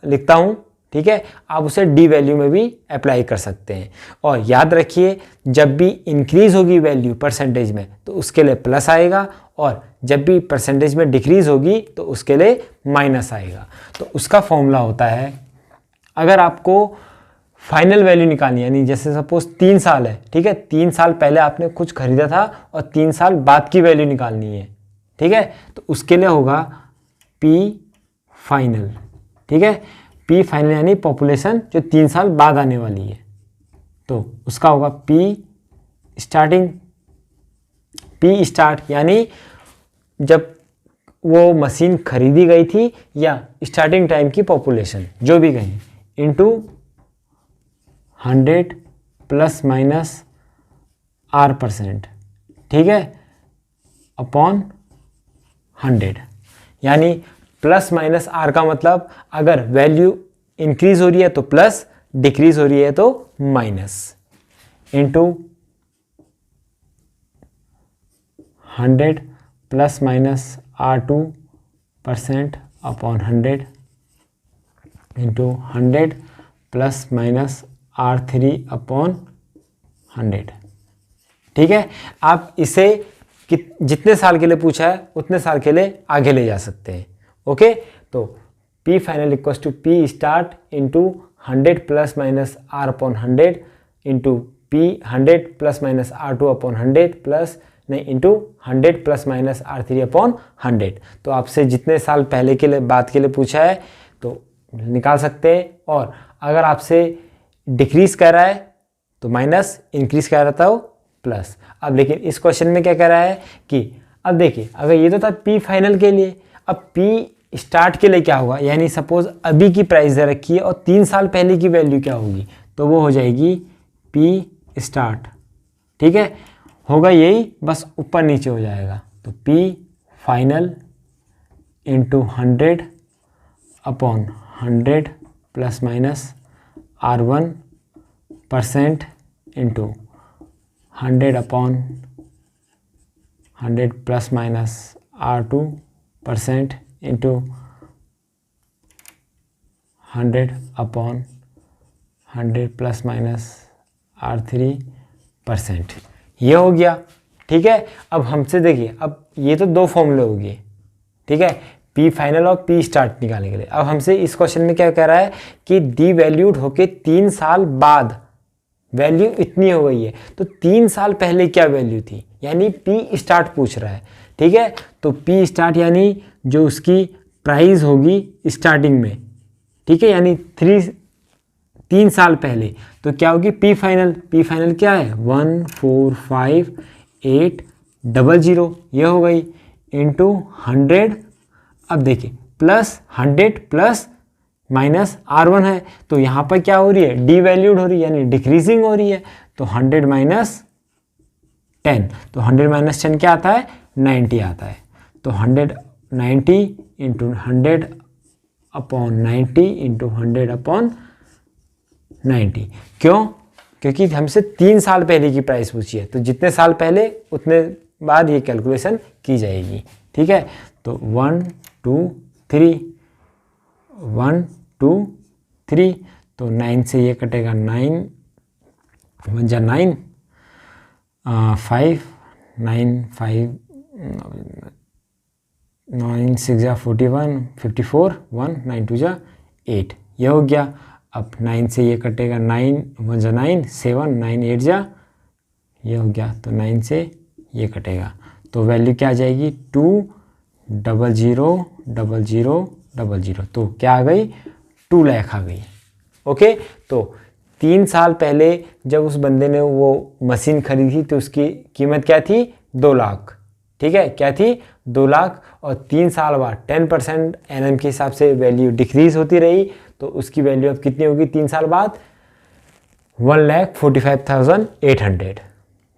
Speaker 1: लिखता हूँ, ठीक है। आप उसे डी वैल्यू में भी अप्लाई कर सकते हैं। और याद रखिए, जब भी इंक्रीज होगी वैल्यू परसेंटेज में तो उसके लिए प्लस आएगा, और जब भी परसेंटेज में डिक्रीज होगी तो उसके लिए माइनस आएगा। तो उसका फॉर्मूला होता है, अगर आपको फाइनल वैल्यू निकालनी है, यानी जैसे सपोज 3 साल है, ठीक है, 3 साल पहले आपने कुछ खरीदा था और 3 साल बाद की वैल्यू निकालनी है, ठीक है। तो उसके लिए होगा पी फाइनल, ठीक है। पी फाइनल यानी पॉपुलेशन जो 3 साल बाद आने वाली है, तो उसका होगा पी स्टार्टिंग, पी स्टार्ट यानी जब वो मशीन खरीदी गई थी या स्टार्टिंग टाइम की पॉपुलेशन जो भी कहें, इनटू 100 प्लस माइनस R%, ठीक है, अपॉन 100। यानी प्लस माइनस R का मतलब अगर वैल्यू इंक्रीज हो रही है तो प्लस, डिक्रीज हो रही है तो minus, into 100 plus minus R2% upon 100 into 100 plus minus R3 upon 100, ठीक है। आप इसे जितने साल के लिए पूछा है उतने साल के लिए आगे ले जा सकते हैं, ओके। तो P final equals to P start into 100 plus minus R upon 100 into P 100 plus minus R2 upon 100 plus नहीं into 100 plus minus R3 upon 100। तो आपसे जितने साल पहले के लिए बात के लिए पूछा है तो निकाल सकते हैं। और अगर आपसे डिक्रीज कर रहा है तो माइनस, इंक्रीज कर रहा था वो प्लस। अब लेकिन इस क्वेश्चन में क्या कर रहा है कि अब देखिए, अगर ये तो था पी फाइनल के लिए, अब पी स्टार्ट के लिए क्या होगा, यानी सपोज अभी की प्राइस दे रखी है और 3 साल पहले की वैल्यू क्या होगी, तो वो हो जाएगी पी स्टार्ट, ठीक है। होगा यही, बस ऊपर नीचे हो जाएगा। तो P final into 100 upon 100 plus minus R1% into 100 upon 100 plus minus R2% into 100 upon 100 plus minus R3%। ये हो गया, ठीक है। अब हमसे देखिए, अब ये तो 2 फॉर्मूले हो गए, ठीक है, पी फाइनल और पी स्टार्ट निकालने के लिए। अब हमसे इस क्वेश्चन में क्या कह रहा है कि डी वैल्यूड होके 3 साल बाद वैल्यू इतनी हो गई है, तो 3 साल पहले क्या वैल्यू थी, यानी पी स्टार्ट पूछ रहा है, ठीक है। तो पी स्टार्ट यानी जो उसकी प्राइस होगी स्टार्टिंग में, ठीक है, यानी 3 साल पहले, तो क्या होगी पी फाइनल। पी फाइनल क्या है 145,800, ये हो गई, इंटू 100। अब देखिए प्लस 100 प्लस माइनस R1 है, तो यहाँ पर क्या हो रही है, डी वैल्यूड हो रही है, यानी डिक्रीजिंग हो रही है। तो 100 माइनस 10, तो 100 माइनस 10 क्या आता है, 90 आता है। तो 190 इंटू 100 अपॉन 90 इंटू 100 अपॉन 90। क्यों? क्योंकि हमसे 3 साल पहले की प्राइस पूछी है, तो जितने साल पहले उतने बाद ये कैलकुलेशन की जाएगी, ठीक है। तो 1 2 3 1 2 3, तो 9 से ये कटेगा, 9 1 जा 9 5 9 5 9 6 जा 41 54 1 9 2 जा 8, ये हो गया। अब 9 से ये कटेगा, 9 1 जा 9 7 9 8 जा, ये हो गया। तो 9 से ये कटेगा, तो वैल्यू क्या आ जाएगी 2 0 0 0 0 0 0, तो क्या आ गई 2 लाख आ गई, ओके। तो 3 साल पहले जब उस बंदे ने वो मशीन खरीदी तो उसकी कीमत क्या थी 2 लाख, ठीक है, क्या थी 2 लाख। और 3 साल बाद 10% एनएम के हिसाब से वैल्यू डिक्रीज होती रही, तो उसकी वैल्यू अब कितनी होगी 3 साल बाद 1,45,800,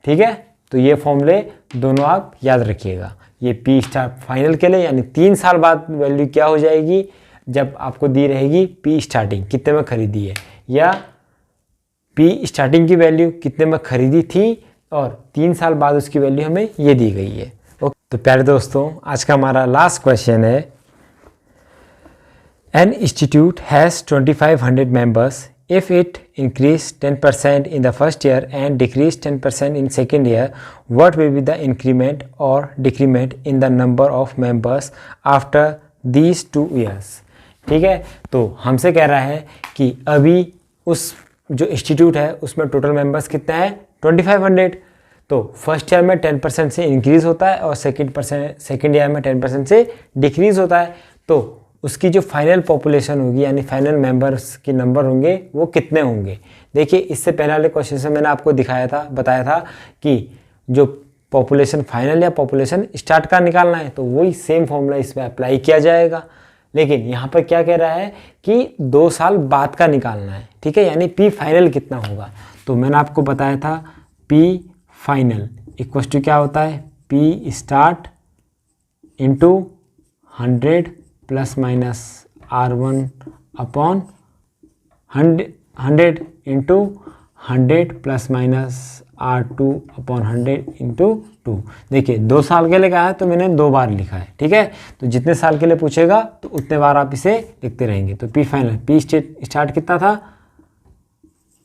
Speaker 1: ठीक है। तो ये फॉर्मूले दोनों आप याद रखिएगा। ये पी स्टार फाइनल के लिए, यानी 3 साल बाद वैल्यू क्या हो जाएगी जब आपको दी रहेगी पी स्टार्टिंग कितने में खरीदी है, या पी स्टार्टिंग की वैल्यू कितने में खरीदी थी और 3 साल बाद उसकी वैल्यू हमें ये दी गई है। ओके, तो प्यारे दोस्तों आज का हमारा लास्ट क्वेश्चन है, an institute has 2500 members, if it increased 10% in the first year and decreased 10% in second year, what will be the increment or decrement in the number of members after these 2 years? ठीक है, तो हमसे कह रहा है कि अभी उस जो इंस्टीट्यूट है उसमें टोटल मेंबर्स कितने हैं 2500, तो फर्स्ट ईयर में 10% से इंक्रीज़ होता है और सेकेंड ईयर में 10% से डिक्रीज़ होता है, तो उसकी जो फाइनल पॉपुलेशन होगी यानी फाइनल मेंबर्स के नंबर होंगे वो कितने होंगे। देखिए इससे पहले वाले क्वेश्चन से मैंने आपको बताया था कि जो पॉपुलेशन फाइनल या पॉपुलेशन स्टार्ट का निकालना है, तो वही सेम फॉर्मूला इसमें अप्लाई किया जाएगा। लेकिन यहाँ पर क्या कह रहा है कि 2 साल बाद का निकालना है, ठीक है, यानी पी फाइनल कितना होगा। तो मैंने आपको बताया था पी फाइनल इक्वल टू क्या होता है, P start into 100 plus minus R1 upon 100 into 100 plus minus R2 upon 100 into 2। देखिए 2 साल के लिए कहा है तो मैंने 2 बार लिखा है, ठीक है, तो जितने साल के लिए पूछेगा तो उतने बार आप इसे लिखते रहेंगे। तो पी फाइनल पी स्टार्ट कितना था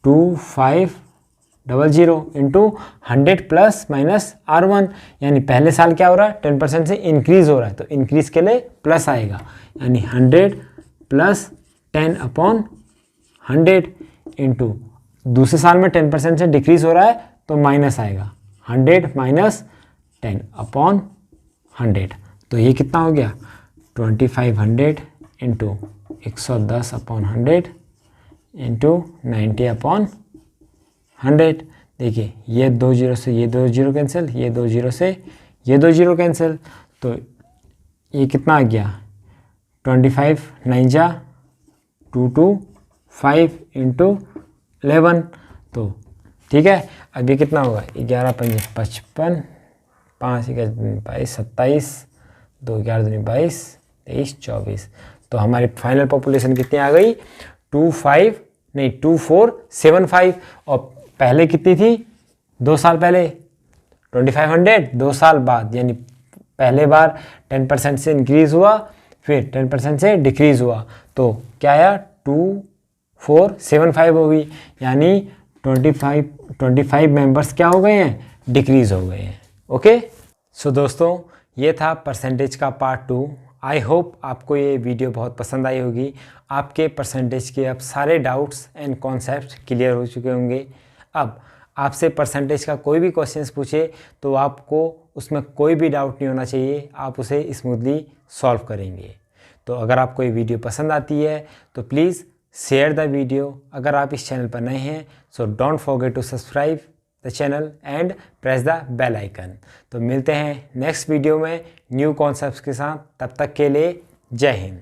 Speaker 1: 2500 इंटू 100 प्लस माइनस R1, यानी पहले साल क्या हो रहा है 10% से इंक्रीज़ हो रहा है, तो इंक्रीज़ के लिए प्लस आएगा, यानी 100 प्लस 10 अपॉन 100 इंटू दूसरे साल में 10% से डिक्रीज़ हो रहा है तो माइनस आएगा, 100 माइनस 10 अपॉन 100, तो ये कितना हो गया 2500 इंटू 110 अपॉन 100 इंटू 90 अपॉन 100। देखिए ये 2 जीरो से ये 2 जीरो कैंसिल, ये 2 जीरो से ये 2 जीरो कैंसिल, तो ये कितना आ गया 25 9 जा 225 इंटू 11, तो ठीक है। अब ये कितना होगा 11 5 55, 5 22 27, 2 11 22 23 24, तो हमारी फाइनल पॉपुलेशन कितनी आ गई 2475, और पहले कितनी थी 2 साल पहले 2500, 2 साल बाद यानी पहले बार 10% से इंक्रीज़ हुआ फिर 10% से डिक्रीज़ हुआ, तो क्या आया 2475 होगी, यानी 25 मेंबर्स क्या हो गए हैं डिक्रीज़ हो गए हैं। ओके, सो दोस्तों ये था परसेंटेज का पार्ट 2। आई होप आपको ये वीडियो बहुत पसंद आई होगी, आपके परसेंटेज के अब सारे डाउट्स एंड कॉन्सेप्ट क्लियर हो चुके होंगे। अब आपसे परसेंटेज का कोई भी क्वेश्चंस पूछे तो आपको उसमें कोई भी डाउट नहीं होना चाहिए, आप उसे स्मूथली सॉल्व करेंगे। तो अगर आपको ये वीडियो पसंद आती है तो प्लीज़ शेयर द वीडियो। अगर आप इस चैनल पर नए हैं so don't forget to subscribe the channel and press the bell icon. तो मिलते हैं नेक्स्ट वीडियो में न्यू कॉन्सेप्ट्स के साथ, तब तक के लिए जय हिंद।